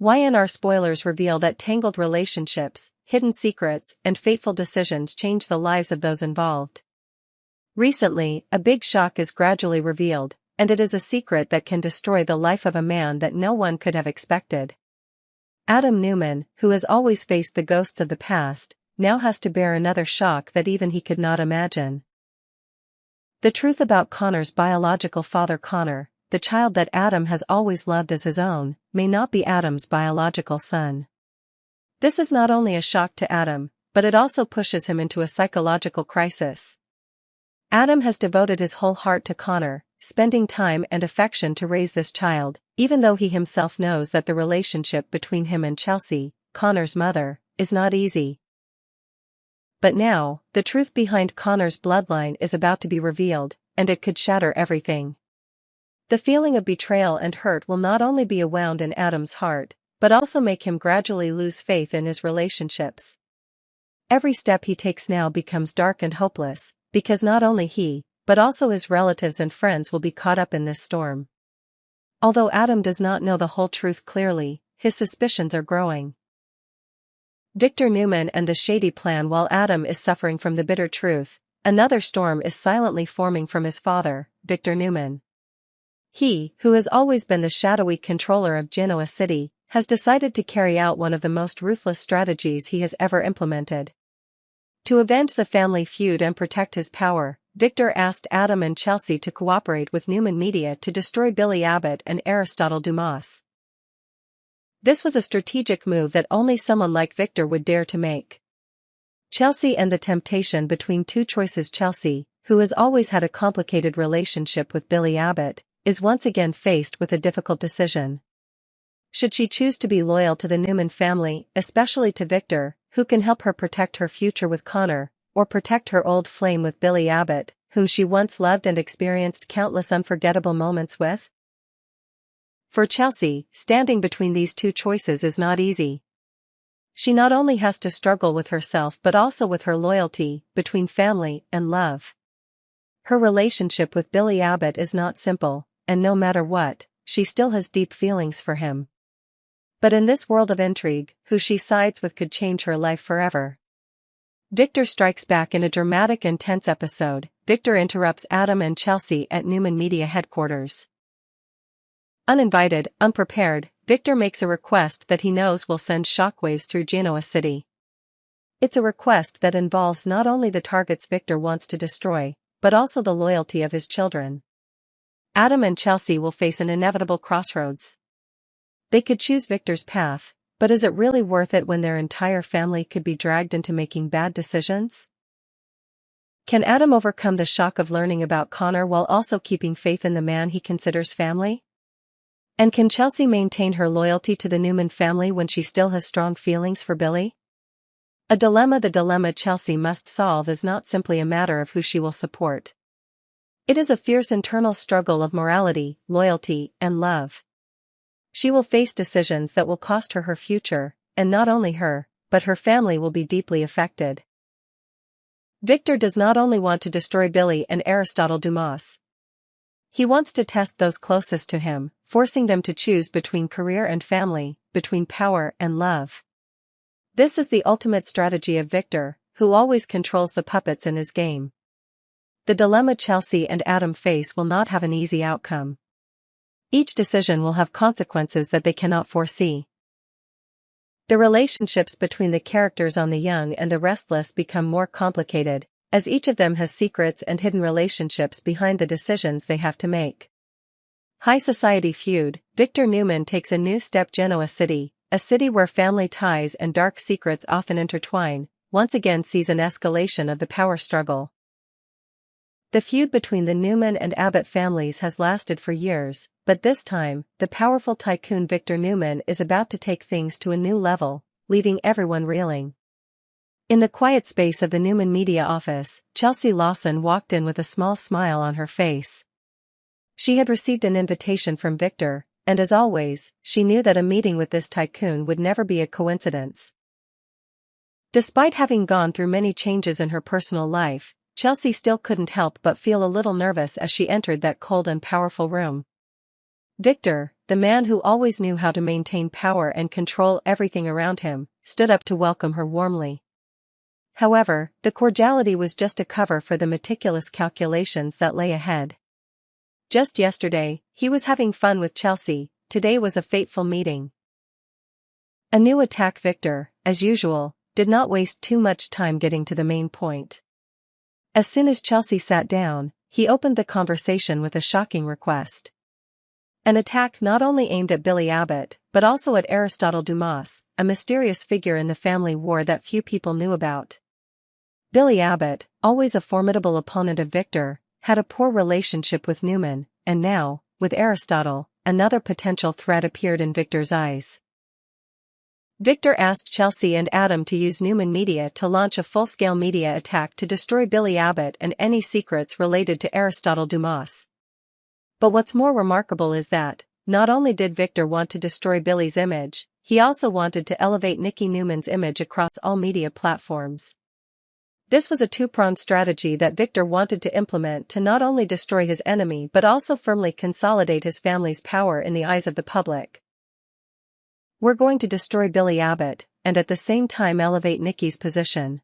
Y&R Spoilers reveal that tangled relationships, hidden secrets, and fateful decisions change the lives of those involved. Recently, a big shock is gradually revealed, and it is a secret that can destroy the life of a man that no one could have expected. Adam Newman, who has always faced the ghosts of the past, now has to bear another shock that even he could not imagine. The truth about Conor's biological father Conor, the child that Adam has always loved as his own, may not be Adam's biological son. This is not only a shock to Adam, but it also pushes him into a psychological crisis. Adam has devoted his whole heart to Conor, spending time and affection to raise this child, even though he himself knows that the relationship between him and Chelsea, Conor's mother, is not easy. But now, the truth behind Conor's bloodline is about to be revealed, and it could shatter everything. The feeling of betrayal and hurt will not only be wound in Adam's heart, but also make him gradually lose faith in his relationships. Every step he takes now becomes dark and hopeless, because not only he, but also his relatives and friends will be caught up in this storm. Although Adam does not know the whole truth clearly, his suspicions are growing. Victor Newman and the shady plan. While Adam is suffering from the bitter truth, another storm is silently forming from his father, Victor Newman. He, who has always been the shadowy controller of Genoa city, has decided to carry out one of the most ruthless strategies he has ever implemented. To avenge the family feud and protect his power, Victor asked Adam and Chelsea to cooperate with Newman Media to destroy Billy Abbott and Aristotle Dumas. This was a strategic move that only someone like Victor would dare to make. Chelsea and the temptation between two choices. Chelsea, who has always had a complicated relationship with Billy Abbott, is once again faced with a difficult decision. Should she choose to be loyal to the Newman family, especially to Victor, who can help her protect her future with Conor, or protect her old flame with Billy Abbott, whom she once loved and experienced countless unforgettable moments with? For Chelsea, standing between these two choices is not easy. She not only has to struggle with herself but also with her loyalty, between family and love. Her relationship with Billy Abbott is not simple, and no matter what, she still has deep feelings for him. But in this world of intrigue, who she sides with could change her life forever. Victor strikes back in a dramatic and tense episode. Victor interrupts Adam and Chelsea at Newman Media headquarters. Uninvited, unprepared, Victor makes a request that he knows will send shockwaves through Genoa city. It's a request that involves not only the targets Victor wants to destroy, but also the loyalty of his children. Adam and Chelsea will face an inevitable crossroads. They could choose Victor's path, but is it really worth it when their entire family could be dragged into making bad decisions? Can Adam overcome the shock of learning about Conor while also keeping faith in the man he considers family? And can Chelsea maintain her loyalty to the Newman family when she still has strong feelings for Billy? A dilemma. The dilemma Chelsea must solve is not simply a matter of who she will support. It is a fierce internal struggle of morality, loyalty, and love. She will face decisions that will cost her her future, and not only her, but her family will be deeply affected. Victor does not only want to destroy Billy and Aristotle Dumas. He wants to test those closest to him, forcing them to choose between career and family, between power and love. This is the ultimate strategy of Victor, who always controls the puppets in his game. The dilemma Chelsea and Adam face will not have an easy outcome. Each decision will have consequences that they cannot foresee. The relationships between the characters on The Young and the Restless become more complicated, as each of them has secrets and hidden relationships behind the decisions they have to make. High society feud. Victor Newman takes a new step. Genoa city, a city where family ties and dark secrets often intertwine, once again sees an escalation of the power struggle. The feud between the Newman and Abbott families has lasted for years, but this time, the powerful tycoon Victor Newman is about to take things to a new level, leaving everyone reeling. In the quiet space of the Newman Media office, Chelsea Lawson walked in with a small smile on her face. She had received an invitation from Victor, and as always, she knew that a meeting with this tycoon would never be a coincidence. Despite having gone through many changes in her personal life, Chelsea still couldn't help but feel a little nervous as she entered that cold and powerful room. Victor, the man who always knew how to maintain power and control everything around him, stood up to welcome her warmly. However, the cordiality was just a cover for the meticulous calculations that lay ahead. Just yesterday, he was having fun with Chelsea, today was a fateful meeting. A new attack. Victor, as usual, did not waste too much time getting to the main point. As soon as Chelsea sat down, he opened the conversation with a shocking request. An attack not only aimed at Billy Abbott, but also at Aristotle Dumas, a mysterious figure in the family war that few people knew about. Billy Abbott, always a formidable opponent of Victor, had a poor relationship with Newman, and now, with Aristotle, another potential threat appeared in Victor's eyes. Victor asked Chelsea and Adam to use Newman Media to launch a full-scale media attack to destroy Billy Abbott and any secrets related to Aristotle Dumas. But what's more remarkable is that, not only did Victor want to destroy Billy's image, he also wanted to elevate Nicky Newman's image across all media platforms. This was a two-pronged strategy that Victor wanted to implement to not only destroy his enemy but also firmly consolidate his family's power in the eyes of the public. We're going to destroy Billy Abbott, and at the same time elevate Nicky's position.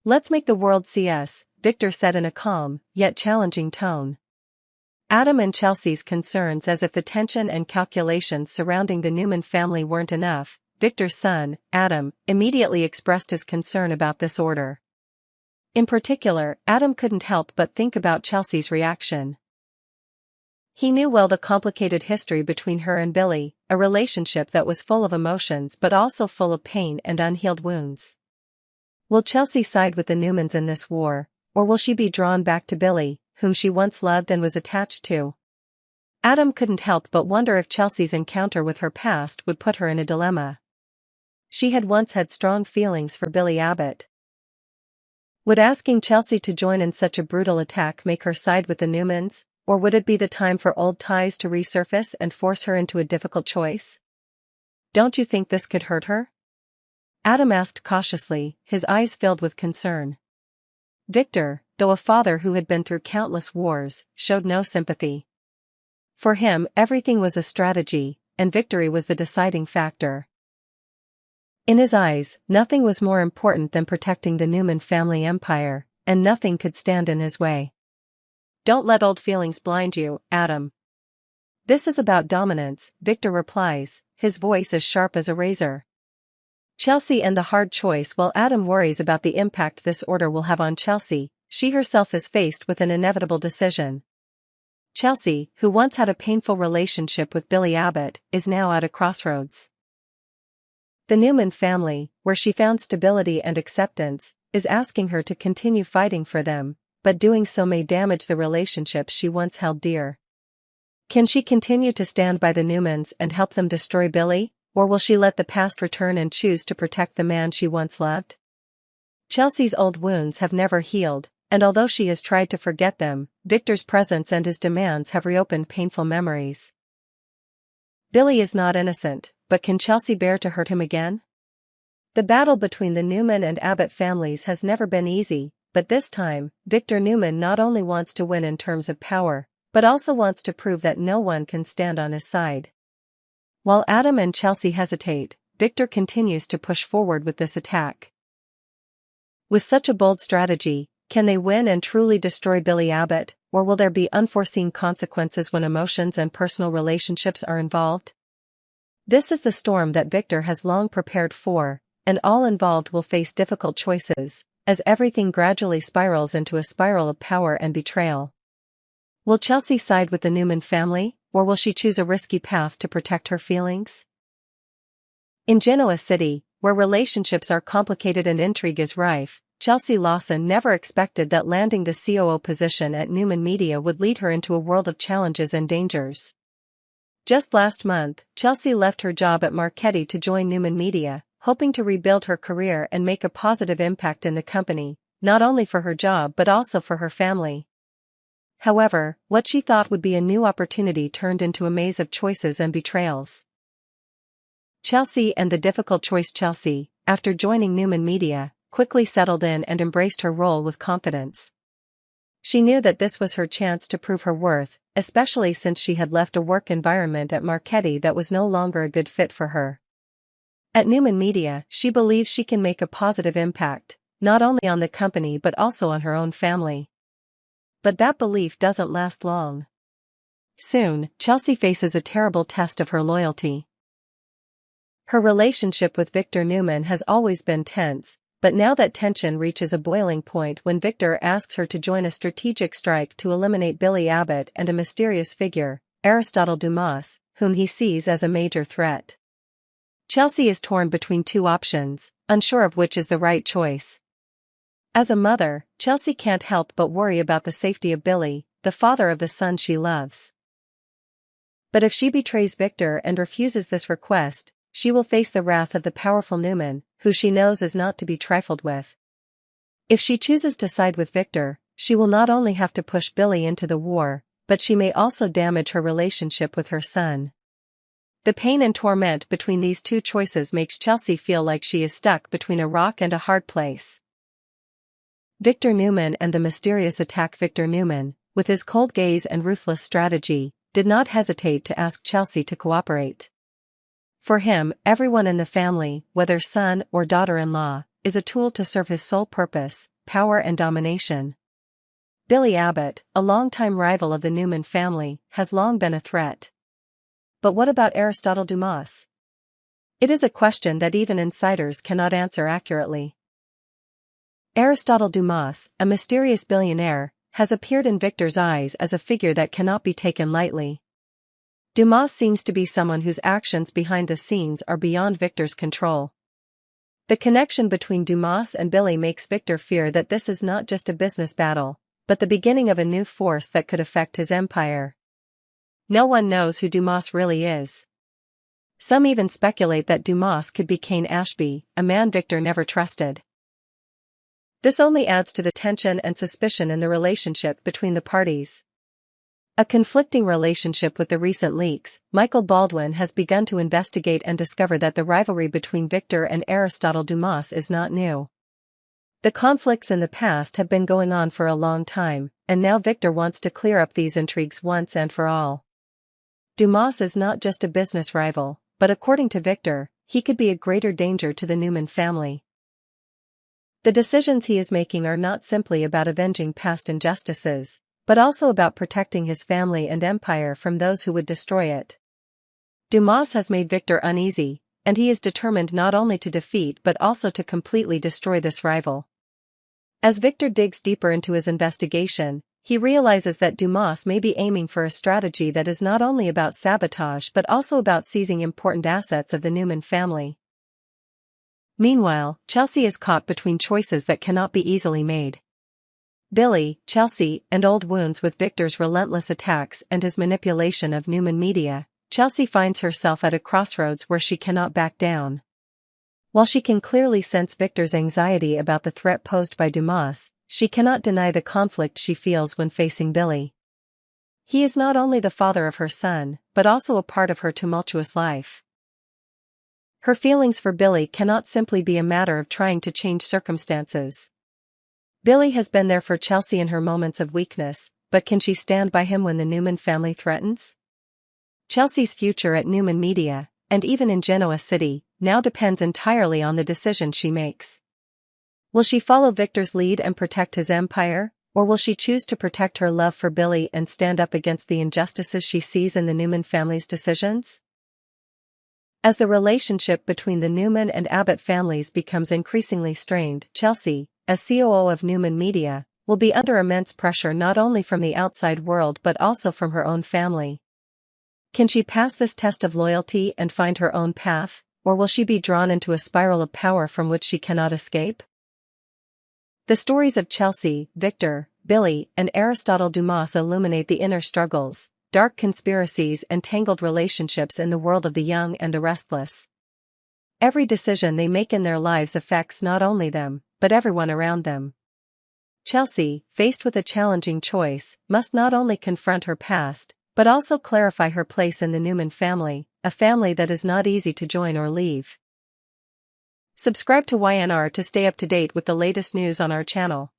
Let's make the world see us, Victor said in a calm, yet challenging tone. Adam and Chelsea's concerns as if the tension and calculations surrounding the Newman family weren't enough. Victor's son, Adam, immediately expressed his concern about this order. In particular, Adam couldn't help but think about Chelsea's reaction. He knew well the complicated history between her and Billy, a relationship that was full of emotions but also full of pain and unhealed wounds. Will Chelsea side with the Newmans in this war, or will she be drawn back to Billy, whom she once loved and was attached to? Adam couldn't help but wonder if Chelsea's encounter with her past would put her in a dilemma. She had once had strong feelings for Billy Abbott. Would asking Chelsea to join in such a brutal attack make her side with the Newmans, or would it be the time for old ties to resurface and force her into a difficult choice? Don't you think this could hurt her? Adam asked cautiously, his eyes filled with concern. Victor, though a father who had been through countless wars, showed no sympathy. For him, everything was a strategy, and victory was the deciding factor. In his eyes, nothing was more important than protecting the Newman family empire, and nothing could stand in his way. Don't let old feelings blind you, Adam. This is about dominance, Victor replies, his voice as sharp as a razor. Chelsea and the hard choice. While Adam worries about the impact this order will have on Chelsea, she herself is faced with an inevitable decision. Chelsea, who once had a painful relationship with Billy Abbott, is now at a crossroads. The Newman family, where she found stability and acceptance, is asking her to continue fighting for them, but doing so may damage the relationships she once held dear. Can she continue to stand by the Newmans and help them destroy Billy, or will she let the past return and choose to protect the man she once loved? Chelsea's old wounds have never healed, and although she has tried to forget them, Victor's presence and his demands have reopened painful memories. Billy is not innocent, but can Chelsea bear to hurt him again? The battle between the Newman and Abbott families has never been easy, but this time, Victor Newman not only wants to win in terms of power, but also wants to prove that no one can stand on his side. While Adam and Chelsea hesitate, Victor continues to push forward with this attack. With such a bold strategy, can they win and truly destroy Billy Abbott, or will there be unforeseen consequences when emotions and personal relationships are involved? This is the storm that Victor has long prepared for, and all involved will face difficult choices, as everything gradually spirals into a spiral of power and betrayal. Will Chelsea side with the Newman family, or will she choose a risky path to protect her feelings? In Genoa City, where relationships are complicated and intrigue is rife, Chelsea Lawson never expected that landing the COO position at Newman Media would lead her into a world of challenges and dangers. Just last month, Chelsea left her job at Marchetti to join Newman Media, hoping to rebuild her career and make a positive impact in the company, not only for her job but also for her family. However, what she thought would be a new opportunity turned into a maze of choices and betrayals. Chelsea and the difficult choice. Chelsea, after joining Newman Media, quickly settled in and embraced her role with confidence. She knew that this was her chance to prove her worth, especially since she had left a work environment at Marchetti that was no longer a good fit for her. At Newman Media, she believes she can make a positive impact, not only on the company but also on her own family. But that belief doesn't last long. Soon, Chelsea faces a terrible test of her loyalty. Her relationship with Victor Newman has always been tense, but now that tension reaches a boiling point when Victor asks her to join a strategic strike to eliminate Billy Abbott and a mysterious figure, Aristotle Dumas, whom he sees as a major threat. Chelsea is torn between two options, unsure of which is the right choice. As a mother, Chelsea can't help but worry about the safety of Billy, the father of the son she loves. But if she betrays Victor and refuses this request, she will face the wrath of the powerful Newman, who she knows is not to be trifled with. If she chooses to side with Victor, she will not only have to push Billy into the war, but she may also damage her relationship with her son. The pain and torment between these two choices makes Chelsea feel like she is stuck between a rock and a hard place. Victor Newman and the mysterious attack. Victor Newman, with his cold gaze and ruthless strategy, did not hesitate to ask Chelsea to cooperate. For him, everyone in the family, whether son or daughter-in-law, is a tool to serve his sole purpose, power and domination. Billy Abbott, a longtime rival of the Newman family, has long been a threat. But what about Aristotle Dumas? It is a question that even insiders cannot answer accurately. Aristotle Dumas, a mysterious billionaire, has appeared in Victor's eyes as a figure that cannot be taken lightly. Dumas seems to be someone whose actions behind the scenes are beyond Victor's control. The connection between Dumas and Billy makes Victor fear that this is not just a business battle, but the beginning of a new force that could affect his empire. No one knows who Dumas really is. Some even speculate that Dumas could be Cain Ashby, a man Victor never trusted. This only adds to the tension and suspicion in the relationship between the parties. A conflicting relationship. With the recent leaks, Michael Baldwin has begun to investigate and discover that the rivalry between Victor and Aristotle Dumas is not new. The conflicts in the past have been going on for a long time, and now Victor wants to clear up these intrigues once and for all. Dumas is not just a business rival, but according to Victor, he could be a greater danger to the Newman family. The decisions he is making are not simply about avenging past injustices, but also about protecting his family and empire from those who would destroy it. Dumas has made Victor uneasy, and he is determined not only to defeat but also to completely destroy this rival. As Victor digs deeper into his investigation, he realizes that Dumas may be aiming for a strategy that is not only about sabotage but also about seizing important assets of the Newman family. Meanwhile, Chelsea is caught between choices that cannot be easily made. Billy, Chelsea, and old wounds. With Victor's relentless attacks and his manipulation of Newman Media, Chelsea finds herself at a crossroads where she cannot back down. While she can clearly sense Victor's anxiety about the threat posed by Dumas, she cannot deny the conflict she feels when facing Billy. He is not only the father of her son, but also a part of her tumultuous life. Her feelings for Billy cannot simply be a matter of trying to change circumstances. Billy has been there for Chelsea in her moments of weakness, but can she stand by him when the Newman family threatens? Chelsea's future at Newman Media, and even in Genoa City, now depends entirely on the decision she makes. Will she follow Victor's lead and protect his empire, or will she choose to protect her love for Billy and stand up against the injustices she sees in the Newman family's decisions? As the relationship between the Newman and Abbott families becomes increasingly strained, Chelsea, as COO of Newman Media, will be under immense pressure not only from the outside world but also from her own family. Can she pass this test of loyalty and find her own path, or will she be drawn into a spiral of power from which she cannot escape? The stories of Chelsea, Victor, Billy, and Aristotle Dumas illuminate the inner struggles, dark conspiracies and tangled relationships in the world of the young and the restless. Every decision they make in their lives affects not only them, but everyone around them. Chelsea, faced with a challenging choice, must not only confront her past, but also clarify her place in the Newman family, a family that is not easy to join or leave. Subscribe to Y&R to stay up to date with the latest news on our channel.